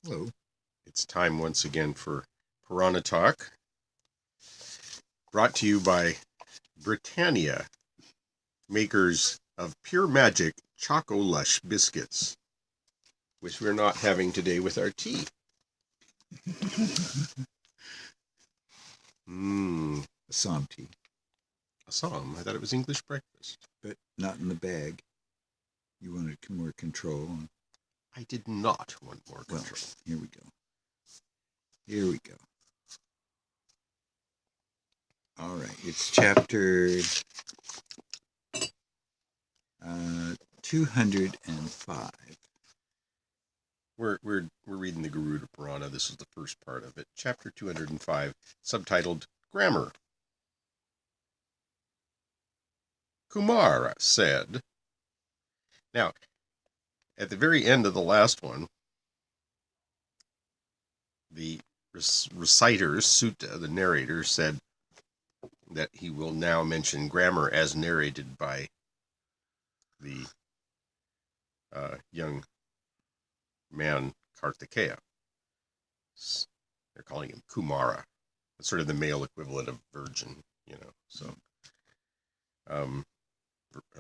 Hello. It's time once again for Purana Talk, brought to you by Britannia, makers of Pure Magic Choco Lush biscuits, which we're not having today with our tea. Assam tea, Assam. I thought it was English breakfast. but not in the bag. You wanted more control. I did not want more Well, control. here we go. Here we go. All right. It's chapter 205. We're reading the Garuda Purana. This is the first part of it. Chapter 205, subtitled Grammar. Kumara said. Now, at the very end of the last one, the reciter, Sutta, the narrator, said that he will now mention grammar as narrated by the young man Kartikkeya. They're calling him Kumara. It's sort of the male equivalent of virgin, So, on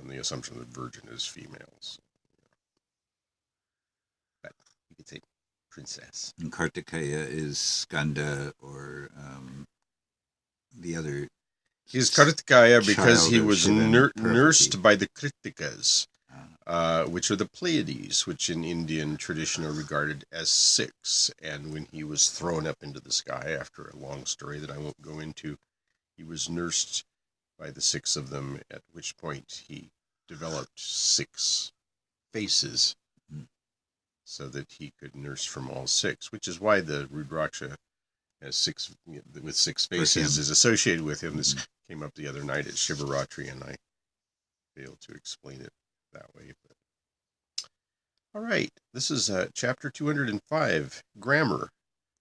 the assumption that virgin is females, but you could say princess. And Kartikkeya is Skanda or the other. He's Kartikkeya because child he of was Shiva nursed by the Kritikas, which are the Pleiades, which in Indian tradition are regarded as six. And when he was thrown up into the sky, after a long story that I won't go into, he was nursed by the six of them, at which point he developed six faces so that he could nurse from all six, which is why the Rudraksha has six with six faces is associated with him. This came up the other night at Shivaratri, and I failed to explain it that way. But all right, this is chapter 205, Grammar.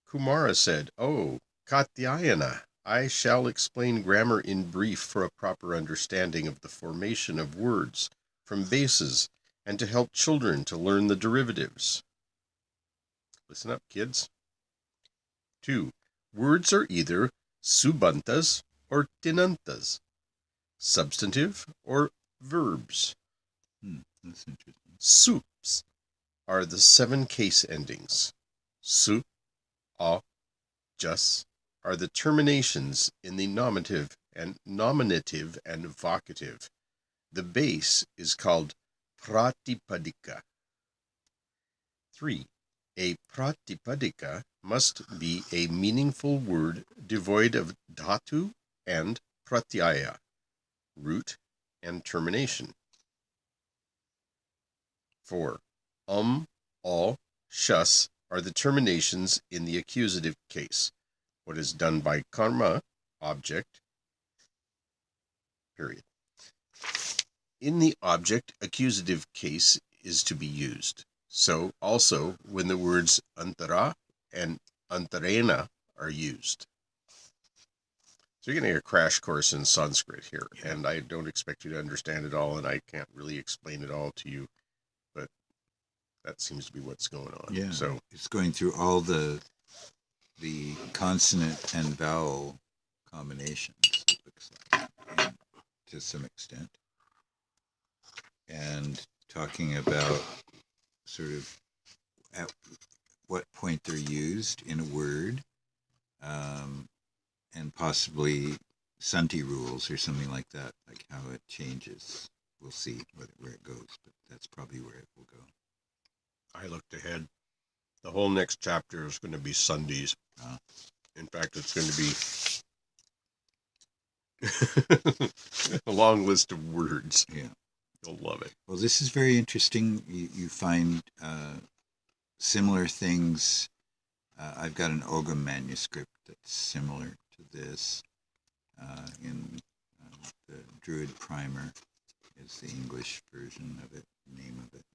Kumara said, "Oh, Katyayana, I shall explain grammar in brief for a proper understanding of the formation of words from bases and to help children to learn the derivatives." Listen up, kids. 2. Words are either subantas or tinantas, substantive or verbs. That's interesting. Sups are the 7 case endings. Su, a, jus are the terminations in the nominative and vocative. The base is called pratipadika. 3. A pratipadika must be a meaningful word devoid of dhatu and pratyaya, root and termination. 4. All, shus are the terminations in the accusative case. What is done by karma, object, period. In the object, accusative case is to be used. So also when the words antara and antarena are used. So you're getting a crash course in Sanskrit here, and I don't expect you to understand it all, and I can't really explain it all to you, but that seems to be what's going on. Yeah, so it's going through all the consonant and vowel combinations, it looks like, to some extent, and talking about sort of at what point they're used in a word, and possibly Santi rules or something like that, like how it changes. We'll see where it goes, but that's probably where it will go. I looked ahead. The whole next chapter is going to be Sundays. In fact, it's going to be a long list of words. Yeah. You'll love it. Well, this is very interesting. You find similar things. I've got an Ogam manuscript that's similar to this. In the Druid Primer is the English version of it, name of it.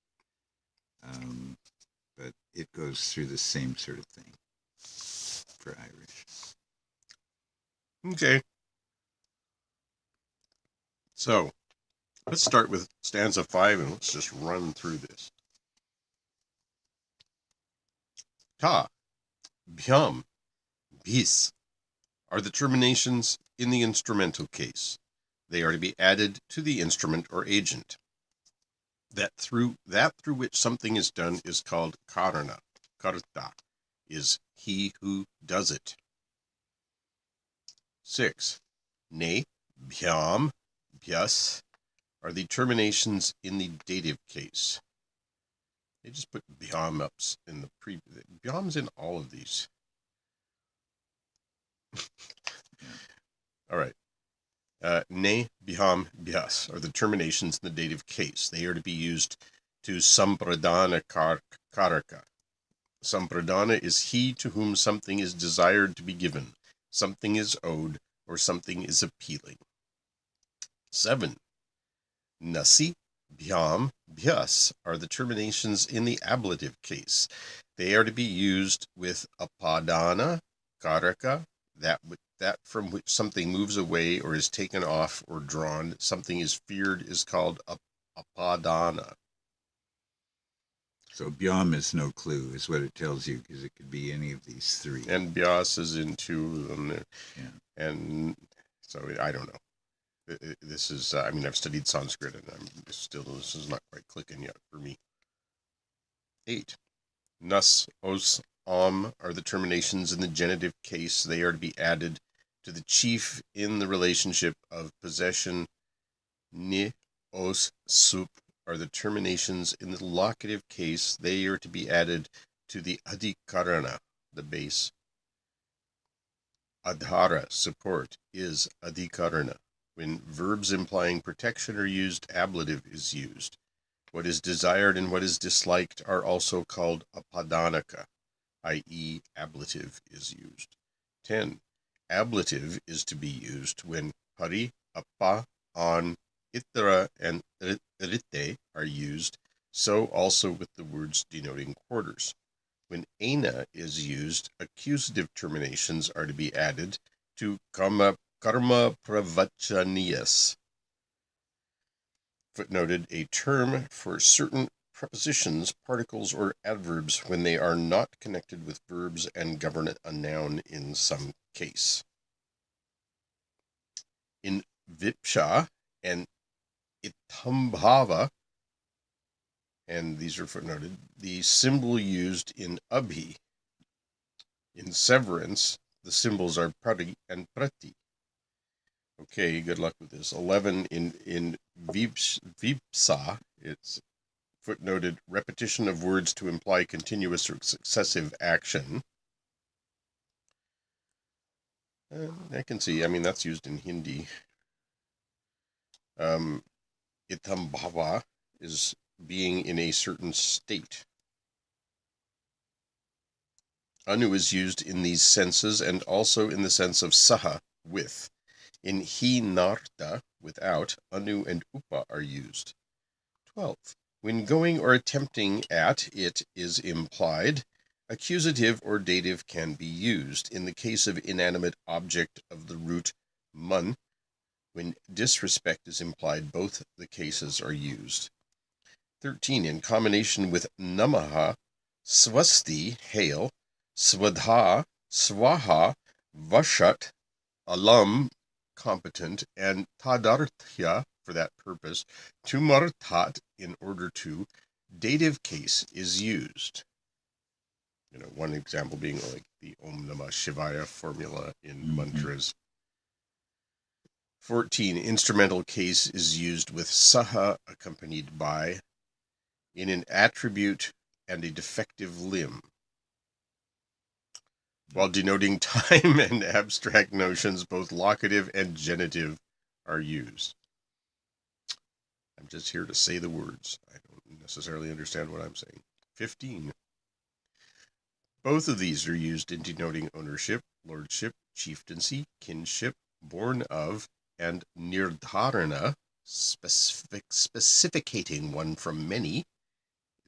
But it goes through the same sort of thing for Irish. Okay. So, let's start with stanza 5 and let's just run through this. Ta, bhyam, bis are the terminations in the instrumental case. They are to be added to the instrument or agent. That through which something is done is called karana. Karta is he who does it. 6. Ne, bhyam, bhyas are the terminations in the dative case. They just put bhyam ups in the bhyam's in all of these. All right. Ne, bhyam, bhyas are the terminations in the dative case. They are to be used to sampradana karaka. Sampradana is he to whom something is desired to be given, something is owed, or something is appealing. 7. Nasi, bhyam, bhyas are the terminations in the ablative case. They are to be used with apadana, karaka, that from which something moves away or is taken off or drawn. Something is feared is called apadana. So bhyam is no clue, is what it tells you, because it could be any of these three. And bhyas is in two of them there. Yeah. And so I don't know. This is, I mean, I've studied Sanskrit and this is not quite clicking yet for me. 8. Nas, os, are the terminations in the genitive case. They are to be added to the chief in the relationship of possession. Ni, os, sup are the terminations in the locative case. They are to be added to the adhikarana, the base. Adhara, support, is adhikarana. When verbs implying protection are used, ablative is used. What is desired and what is disliked are also called apadanaka, i.e. ablative is used. 10. Ablative is to be used when hari, appa, an, itara, and rite are used, so also with the words denoting quarters. When ana is used, accusative terminations are to be added to karma pravachaniyas. Footnoted, a term for certain prepositions, particles, or adverbs when they are not connected with verbs and govern a noun in some case. In vipsha and itambhava, and these are footnoted, the symbol used in abhi. In severance, the symbols are prati and prati. Okay, good luck with this. 11, in vipsa, it's footnoted, repetition of words to imply continuous or successive action. I can see, I mean, that's used in Hindi. Itambhava is being in a certain state. Anu is used in these senses and also in the sense of saha, with. In hi narta, without, anu and upa are used. 12. When going or attempting at it is implied, accusative or dative can be used. In the case of inanimate object of the root mun, when disrespect is implied, both the cases are used. 13. In combination with namaha, swasti, hail, swadha, swaha, vashat, alam, competent, and tadarthya, for that purpose, tumartat, in order to, dative case is used. You know, one example being like the Om Namah Shivaya formula in mantras. 14. Instrumental case is used with saha accompanied by, in an attribute and a defective limb. While denoting time and abstract notions, both locative and genitive are used. I'm just here to say the words. I don't necessarily understand what I'm saying. 15. Both of these are used in denoting ownership, lordship, chieftaincy, kinship, born of, and nirdharana, specificating one from many. It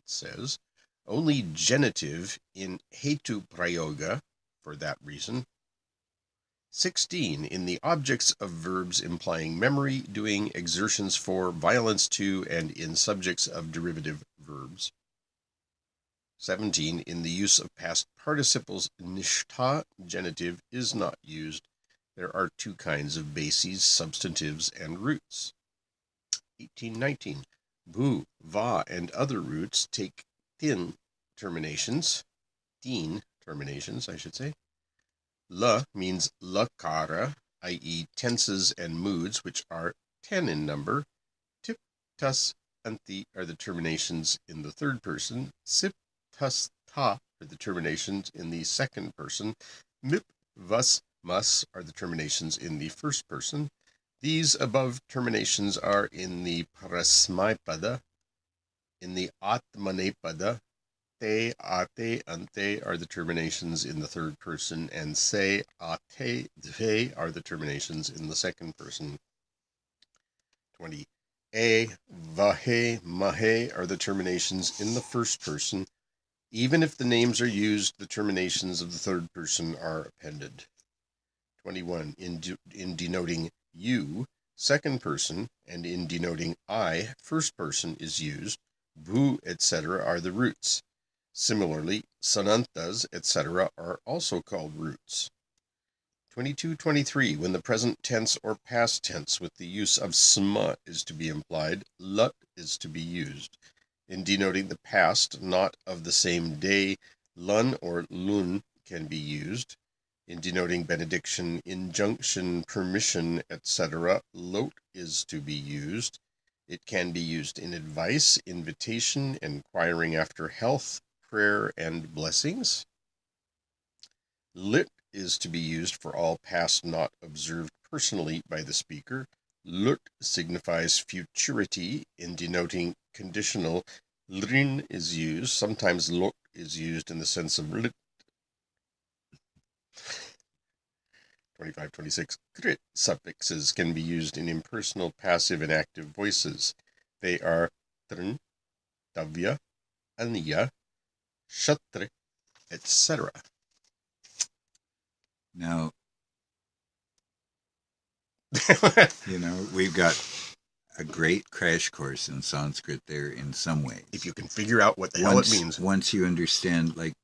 says, only genitive in hetu prayoga, for that reason. 16. In the objects of verbs implying memory, doing, exertions for, violence to, and in subjects of derivative verbs. 17. In the use of past participles, nishtha genitive is not used. There are two kinds of bases, substantives and roots. 18-19. Bhu, va, and other roots take tin terminations, I should say. La means lakara, i.e. tenses and moods, which are 10 in number. Tip, tas, anti are the terminations in the third person. Sip, tas, ta are the terminations in the second person. Mip, vas, mas are the terminations in the first person. These above terminations are in the parasmaipada, in the atmanepada. Te, ate, ante are the terminations in the third person, and se, ate, dve are the terminations in the second person. 20. E, vahe, mahe are the terminations in the first person. Even if the names are used, the terminations of the third person are appended. 21. In denoting you, second person, and in denoting I, first person is used. Bhu, etc. are the roots. Similarly, sanantas, etc. are also called roots. 22-23. When the present tense or past tense with the use of sma is to be implied, lut is to be used. In denoting the past, not of the same day, lun or lun can be used. In denoting benediction, injunction, permission, etc., lot is to be used. It can be used in advice, invitation, inquiring after health, prayer, and blessings. Lit is to be used for all past not observed personally by the speaker. Lut signifies futurity. In denoting conditional, lrin is used. Sometimes lot is used in the sense of lit. 25-26. Krit suffixes can be used in impersonal, passive, and active voices. They are trn, tavya, anya, shatra, etc. Now, we've got a great crash course in Sanskrit there in some ways. If you can figure out what the hell it means. Once you understand, like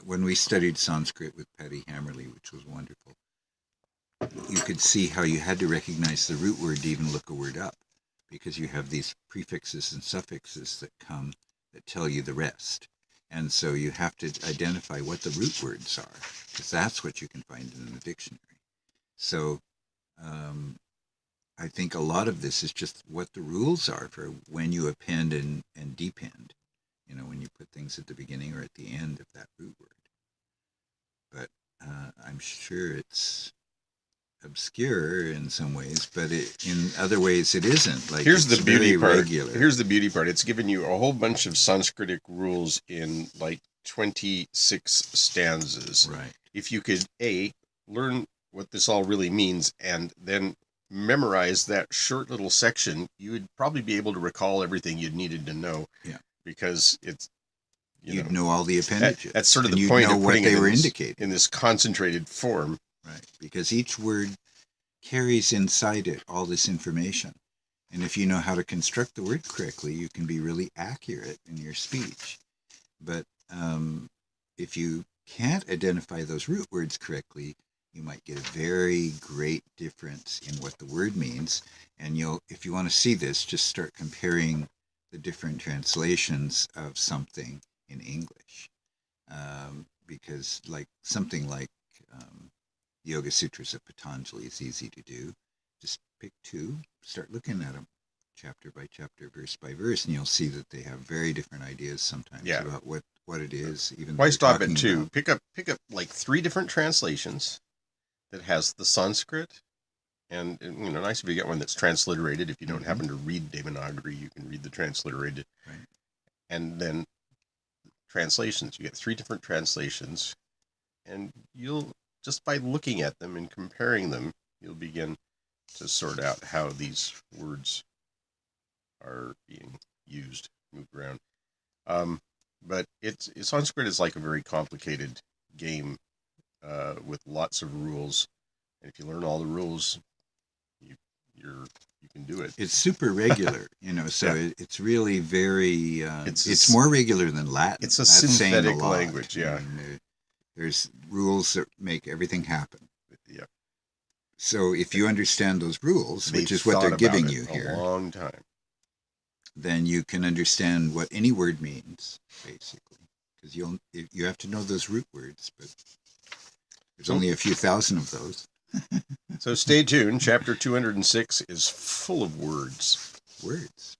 when we studied Sanskrit with Patty Hammerly, which was wonderful, you could see how you had to recognize the root word to even look a word up, because you have these prefixes and suffixes that come that tell you the rest. And so you have to identify what the root words are, because that's what you can find in the dictionary. So I think a lot of this is just what the rules are for when you append and depend, when you put things at the beginning or at the end of that root word. But I'm sure it's obscure in some ways, but in other ways it isn't. Like, here's the beauty part. Regular. Here's the beauty part. It's given you a whole bunch of Sanskritic rules in like 26 stanzas. Right. If you could learn what this all really means and then memorize that short little section, you would probably be able to recall everything you'd needed to know. Yeah. Because it's you'd know all the appendages. That's sort of the point of putting what they it were indicating in this concentrated form. Right, because each word carries inside it all this information. And if you know how to construct the word correctly, you can be really accurate in your speech. But if you can't identify those root words correctly, you might get a very great difference in what the word means. And if you want to see this, just start comparing the different translations of something in English. Because something like Yoga Sutras of Patanjali is easy to do. Just pick two, start looking at them chapter by chapter, verse by verse, and you'll see that they have very different ideas sometimes about what it is. Even why stop at two? Pick up like 3 different translations that has the Sanskrit, and nice if you get one that's transliterated. If you don't happen to read Devanagari, you can read the transliterated. Right. And then translations. You get 3 different translations, and you'll, just by looking at them and comparing them, you'll begin to sort out how these words are being used, moved around. But Sanskrit is like a very complicated game with lots of rules. And if you learn all the rules, you're you can do it. It's super regular, so it's really very, it's a, more regular than Latin. It's a That's synthetic saying a lot. language, yeah. I mean, there's rules that make everything happen. Yeah. So if you understand those rules, which is what they're giving you here, a long time, then you can understand what any word means, basically, because you have to know those root words, but there's only a few thousand of those. So stay tuned. Chapter 206 is full of words. Words.